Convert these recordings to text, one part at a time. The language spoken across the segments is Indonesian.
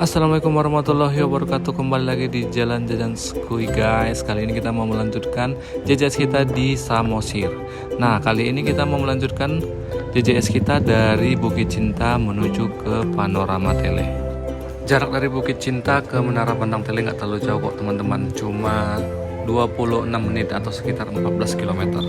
Assalamualaikum warahmatullahi wabarakatuh. Kembali lagi di Jalan Jajan Skuy guys. Kali ini kita mau melanjutkan JJS kita di Samosir. Nah, kali ini kita mau melanjutkan JJS kita dari Bukit Cinta menuju ke Panorama Tele. Jarak dari Bukit Cinta ke Menara Pandang Tele nggak terlalu jauh kok teman-teman, cuma 26 menit atau sekitar 14 km.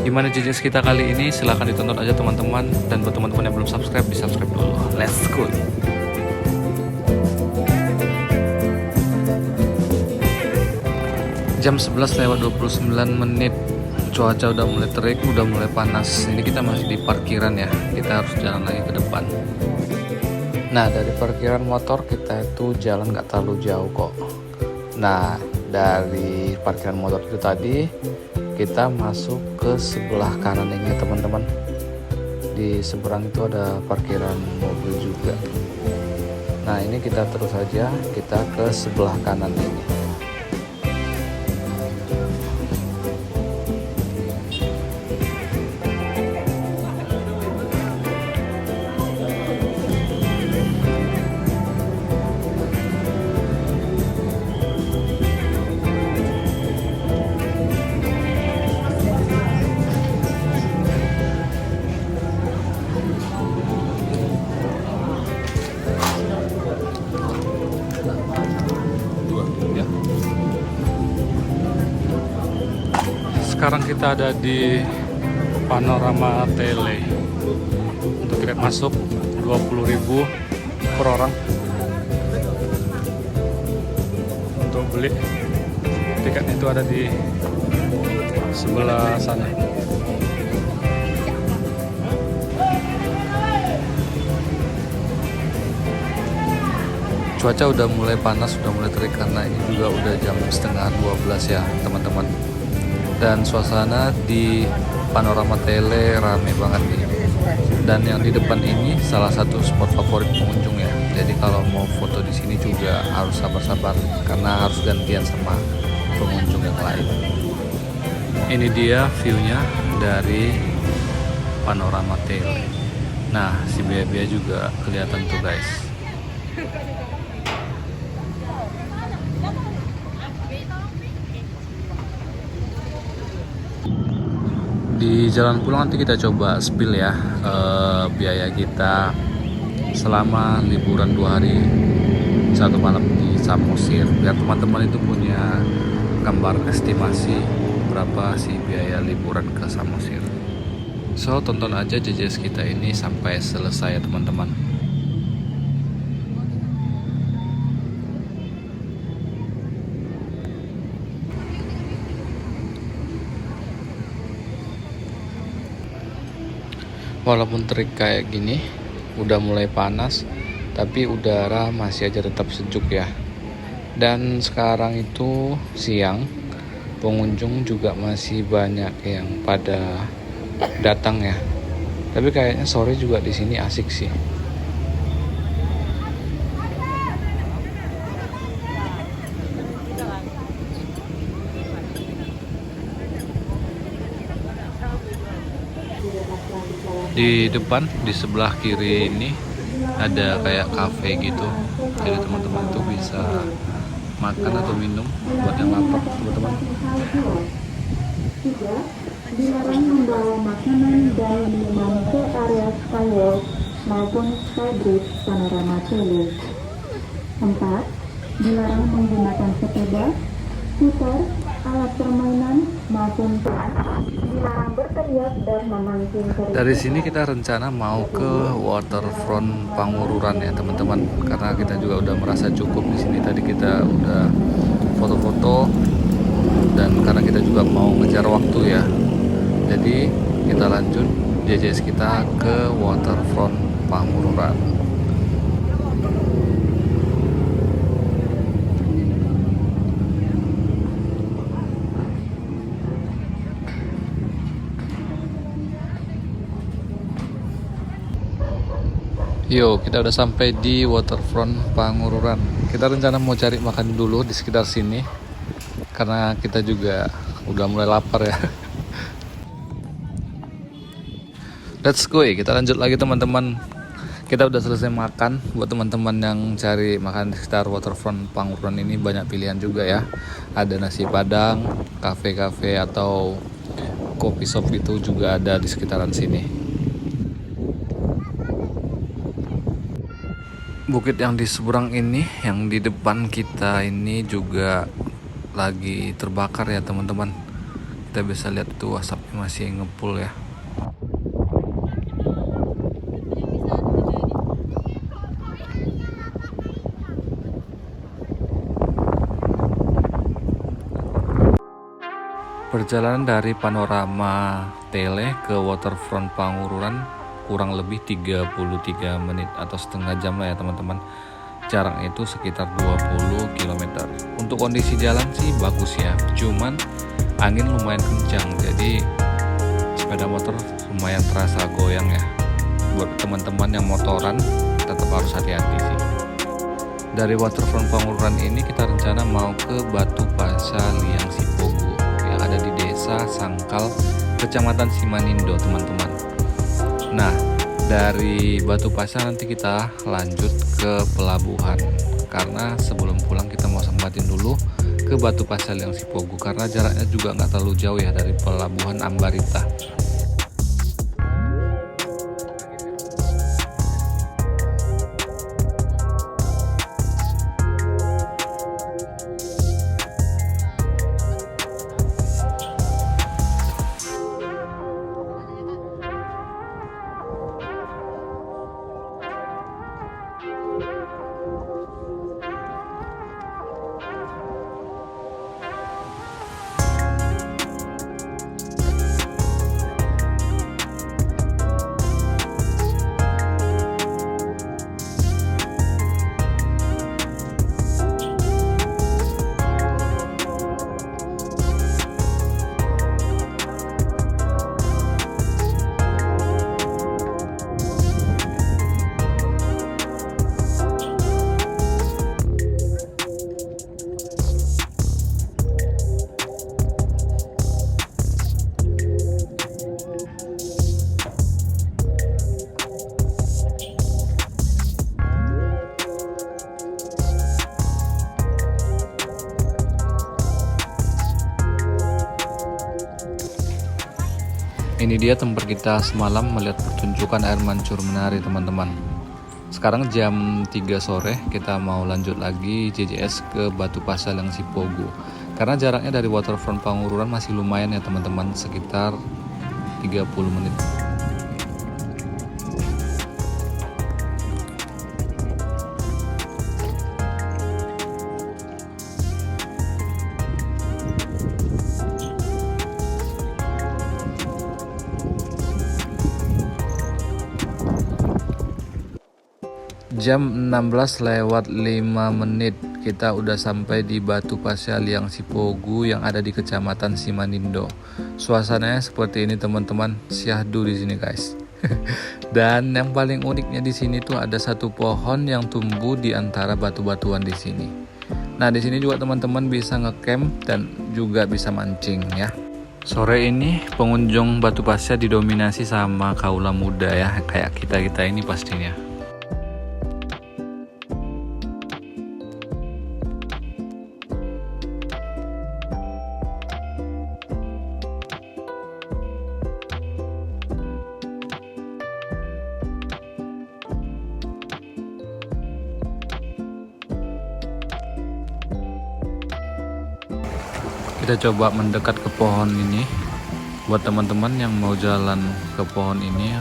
Gimana JJS kita kali ini? Silahkan ditonton aja teman-teman. Dan buat teman-teman yang belum subscribe, di subscribe dulu. Let's go. Jam 11:29, cuaca udah mulai terik, udah mulai panas. Ini kita masih di parkiran ya, kita harus jalan lagi ke depan. Nah, dari parkiran motor kita itu jalan nggak terlalu jauh kok. Nah, dari parkiran motor itu tadi kita masuk ke sebelah kanan ini teman-teman. Di seberang itu ada parkiran mobil juga. Nah, ini kita terus saja, kita ke sebelah kanan ini. Sekarang kita ada di Panorama Tele. Untuk tiket masuk 20.000 per orang. Untuk beli tiketnya itu ada di sebelah sana. Cuaca udah mulai panas, udah mulai terik karena ini juga udah jam setengah 12 ya teman-teman. Dan suasana di Panorama Tele rame banget nih. Dan yang di depan ini salah satu spot favorit pengunjung ya. Jadi kalau mau foto di sini juga harus sabar-sabar karena harus gantian sama pengunjung yang lain. Ini dia view-nya dari Panorama Tele. Nah, si bea-bea juga kelihatan tuh guys. Di jalan pulang nanti kita coba spill ya biaya kita selama liburan 2 hari 1 malam di Samosir, biar teman-teman itu punya gambar estimasi berapa sih biaya liburan ke Samosir. So tonton aja JJS kita ini sampai selesai ya teman-teman. Walaupun terik kayak gini, udah mulai panas, tapi udara masih aja tetap sejuk ya. Dan sekarang itu siang, pengunjung juga masih banyak yang pada datang ya. Tapi kayaknya sore juga di sini asik sih. Di depan, di sebelah kiri ini ada kayak cafe gitu. Jadi teman-teman itu bisa makan atau minum buat yang lapar teman-teman. Dilarang membawa makanan dan minuman ke area skywalk maupun skybridge Panorama Tele. 4. Dilarang menggunakan sepeda, skuter, alat permainan maupun dilarang berteriak dan memancing teriak. Dari sini kita rencana mau ke waterfront Pangururan ya teman-teman, karena kita juga udah merasa cukup di sini. Tadi kita udah foto-foto dan karena kita juga mau ngejar waktu ya, jadi kita lanjut JJS kita ke waterfront Pangururan. Yo, kita udah sampai di waterfront Pangururan. Kita rencana mau cari makan dulu di sekitar sini karena kita juga udah mulai lapar ya. Let's go, kita lanjut lagi teman-teman. Kita udah selesai makan. Buat teman-teman yang cari makan di sekitar waterfront Pangururan ini banyak pilihan juga ya. Ada nasi padang, kafe-kafe atau kopi shop itu juga ada di sekitaran sini. Bukit yang di seberang ini, yang di depan kita ini juga lagi terbakar ya teman-teman. Kita bisa lihat tuh asapnya masih ngepul ya. Perjalanan dari panorama Tele ke waterfront Pangururan kurang lebih 33 menit atau setengah jam lah ya teman-teman. Jaraknya itu sekitar 20 km. Untuk kondisi jalan sih bagus ya, cuman angin lumayan kencang, jadi sepeda motor lumayan terasa goyang ya. Buat teman-teman yang motoran tetap harus hati-hati sih. Dari waterfront Pangururan ini kita rencana mau ke Batu Pasa Liang Sipogu yang ada di Desa Sangkal, Kecamatan Simanindo teman-teman. Nah, dari Batu Pasa nanti kita lanjut ke pelabuhan, karena sebelum pulang kita mau sempatin dulu ke Batu Pasa Liang Sipogu karena jaraknya juga nggak terlalu jauh ya dari pelabuhan Ambarita. Ini dia tempat kita semalam melihat pertunjukan air mancur menari teman-teman. Sekarang jam 3 sore kita mau lanjut lagi JJS ke Batu Pasa Liang Sipogu. Karena jaraknya dari waterfront Pangururan masih lumayan ya teman-teman, sekitar 30 menit. Jam 16:05 kita udah sampai di Batu Pasa Liang Sipogu yang ada di Kecamatan Simanindo. Suasananya seperti ini teman-teman, syahdu di sini guys. Dan yang paling uniknya di sini tuh ada satu pohon yang tumbuh di antara batu-batuan di sini. Nah, di sini juga teman-teman bisa ngecamp dan juga bisa mancing ya. Sore ini pengunjung Batu Pasa didominasi sama kaula muda ya, kayak kita-kita ini pastinya. Kita coba mendekat ke pohon ini. Buat teman-teman yang mau jalan ke pohon ini,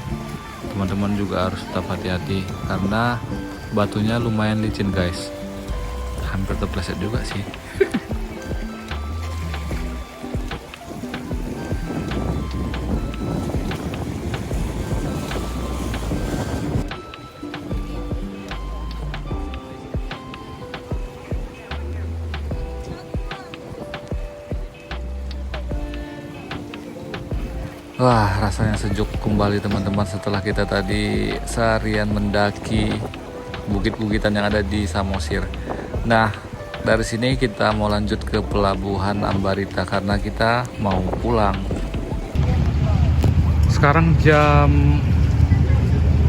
teman-teman juga harus tetap hati-hati karena batunya lumayan licin guys. Hampir terpleset juga sih. Wah, rasanya sejuk kembali teman-teman setelah kita tadi seharian mendaki bukit-bukitan yang ada di Samosir. Nah, dari sini kita mau lanjut ke pelabuhan Ambarita karena kita mau pulang. Sekarang jam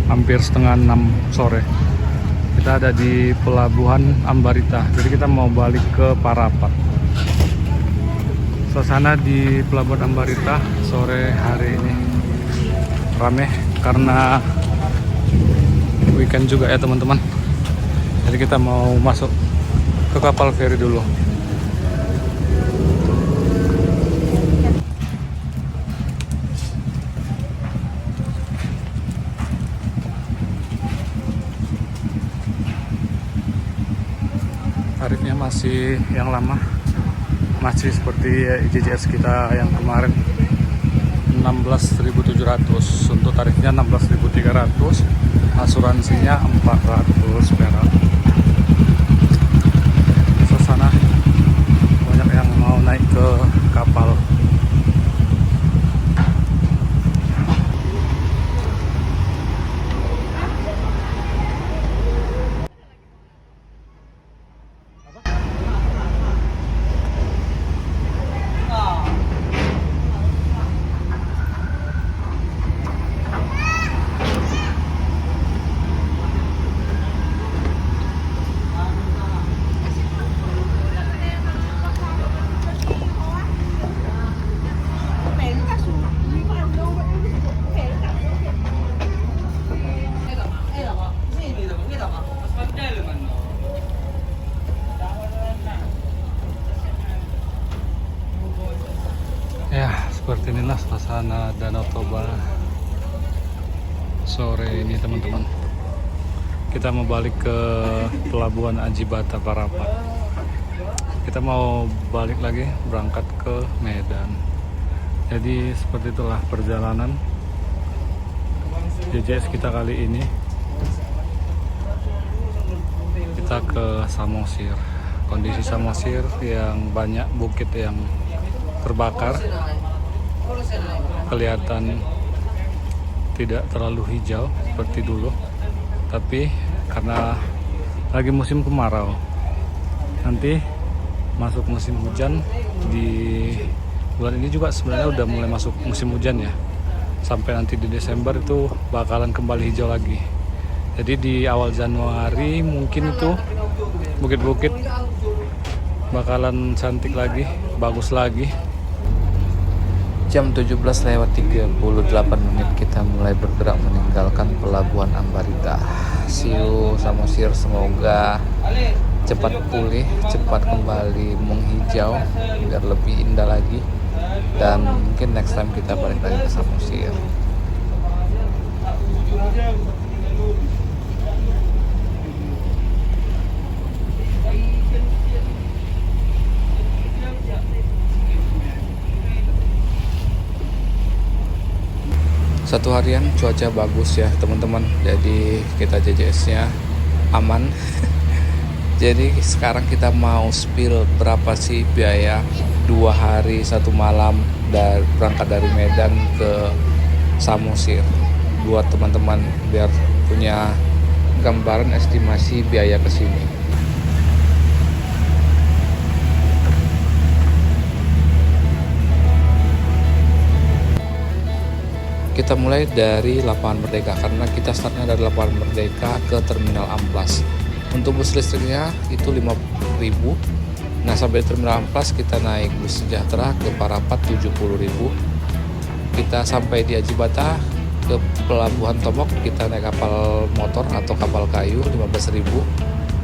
hampir setengah 6 sore. Kita ada di Pelabuhan Ambarita, jadi kita mau balik ke Parapat. Suasana di Pelabuhan Ambarita sore hari ini rame karena weekend juga ya teman-teman. Jadi kita mau masuk ke kapal feri dulu. Tarifnya masih yang lama, masih seperti JJS kita yang kemarin 16.700. Untuk tarifnya 16.300, asuransinya 400 perak. Suasana banyak yang mau naik ke kapal. Ya, seperti inilah suasana Danau Toba sore ini teman-teman. Kita mau balik ke Pelabuhan Ajibata Parapat. Kita mau balik lagi berangkat ke Medan. Jadi seperti itulah perjalanan JJS kita kali ini. Kita ke Samosir. Kondisi Samosir yang banyak bukit yang terbakar, kelihatan tidak terlalu hijau seperti dulu, tapi karena lagi musim kemarau, nanti masuk musim hujan. Di bulan ini juga sebenarnya udah mulai masuk musim hujan ya, sampai nanti di Desember itu bakalan kembali hijau lagi. Jadi di awal Januari mungkin itu bukit-bukit bakalan cantik lagi, bagus lagi. Jam 17:38 kita mulai bergerak meninggalkan Pelabuhan Ambarita. See you Samosir, semoga cepat pulih, cepat kembali menghijau biar lebih indah lagi, dan mungkin next time kita balik lagi ke Samosir. Satu harian cuaca bagus ya teman-teman, jadi kita JJS-nya aman. Jadi sekarang kita mau spill berapa sih biaya 2 hari 1 malam berangkat dari Medan ke Samosir, buat teman-teman biar punya gambaran estimasi biaya ke sini. Kita mulai dari Lapangan Merdeka karena kita startnya dari Lapangan Merdeka ke Terminal Amplas. Untuk bus listriknya itu 5.000. Nah, sampai Terminal Amplas kita naik bus sejahtera ke Parapat 70.000. Kita sampai di Ajibata ke Pelabuhan Tombok kita naik kapal motor atau kapal kayu 15.000.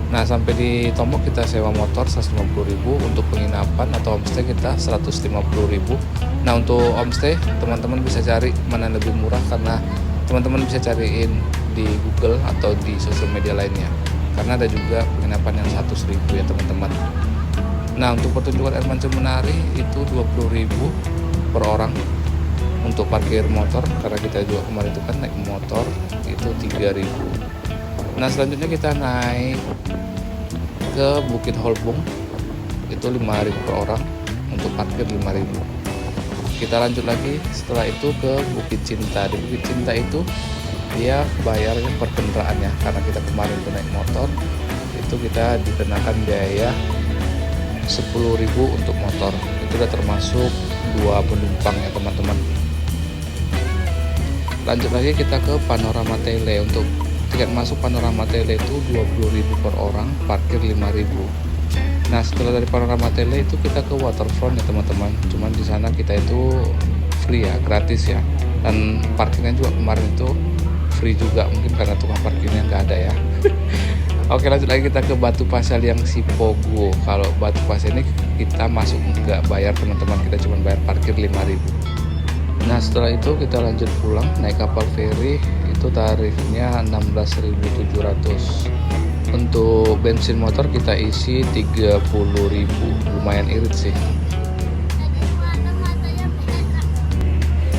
Nah, sampai di Tombok kita sewa motor 150.000. Untuk penginapan atau homestay kita 150.000. Nah, untuk homestay teman-teman bisa cari mana yang lebih murah, karena teman-teman bisa cariin di Google atau di sosial media lainnya, karena ada juga penginapan yang 100.000 ya teman-teman. Nah, untuk pertunjukan air mancur menari itu 20.000 per orang. Untuk parkir motor, karena kita juga kemarin itu kan naik motor, itu 3.000. Nah, selanjutnya kita naik ke Bukit Holbung, itu 5.000 per orang. Untuk parkir 5.000. Kita lanjut lagi setelah itu ke Bukit Cinta. Di Bukit Cinta itu dia bayarnya per kendaraannya, karena kita kemarin itu naik motor, itu kita dikenakan biaya 10.000 untuk motor. Itu udah termasuk 2 penumpang ya teman-teman. Lanjut lagi kita ke Panorama Tele. Untuk tiket masuk Panorama Tele itu 20.000 per orang, parkir 5.000. Nah, setelah dari Panorama Tele itu kita ke waterfront ya teman-teman. Cuman di sana kita itu free ya, gratis ya. Dan parkirnya juga kemarin itu free juga, mungkin karena tukang parkirnya nggak ada ya. Oke, lanjut lagi kita ke Batu Pasir yang Sipogo. Kalau Batu Pasir ini kita masuk nggak bayar teman-teman, kita cuma bayar parkir 5.000. Nah, setelah itu kita lanjut pulang naik kapal feri, itu tarifnya 16.700. Untuk bensin motor kita isi 30.000, lumayan irit sih.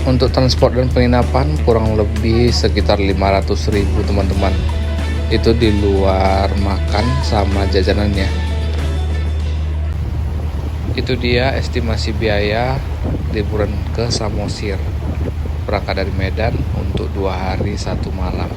Untuk transport dan penginapan kurang lebih sekitar 500.000 teman-teman. Itu di luar makan sama jajanannya. Itu dia estimasi biaya liburan ke Samosir, berangkat dari Medan untuk 2 hari 1 malam.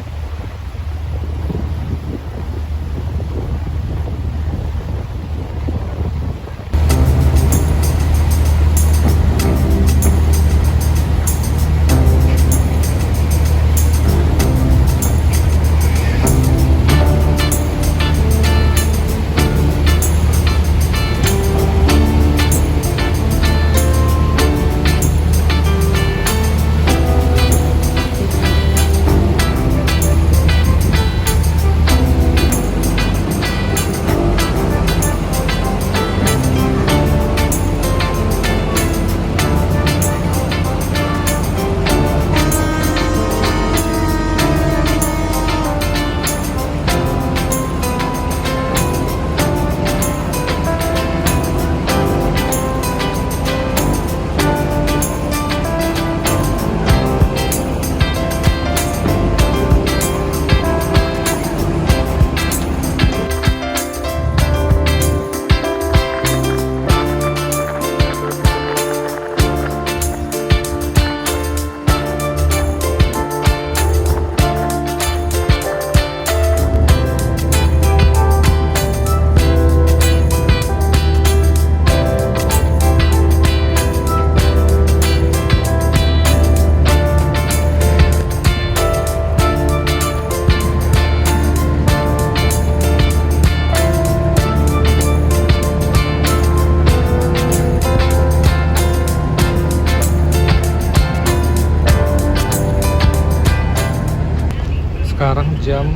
Sekarang jam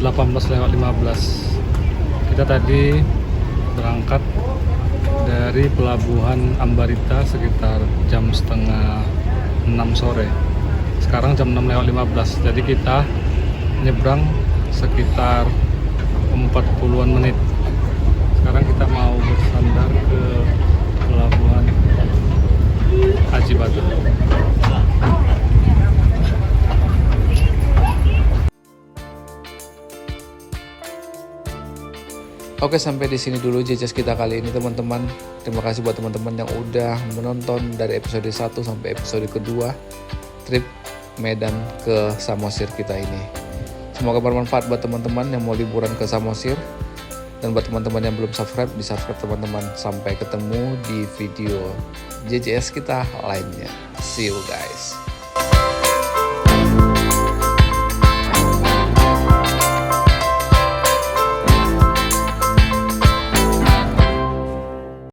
18:15. Kita tadi berangkat dari pelabuhan Ambarita sekitar jam setengah 6 sore. Sekarang jam 6:15. Jadi kita nyebrang sekitar 40-an menit. Sekarang kita mau bersandar ke pelabuhan Aji Batu. Oke, sampai di sini dulu JCS kita kali ini teman-teman. Terima kasih buat teman-teman yang udah menonton dari episode 1 sampai episode kedua trip Medan ke Samosir kita ini. Semoga bermanfaat buat teman-teman yang mau liburan ke Samosir. Dan buat teman-teman yang belum subscribe, di subscribe teman-teman. Sampai ketemu di video JCS kita lainnya. See you guys.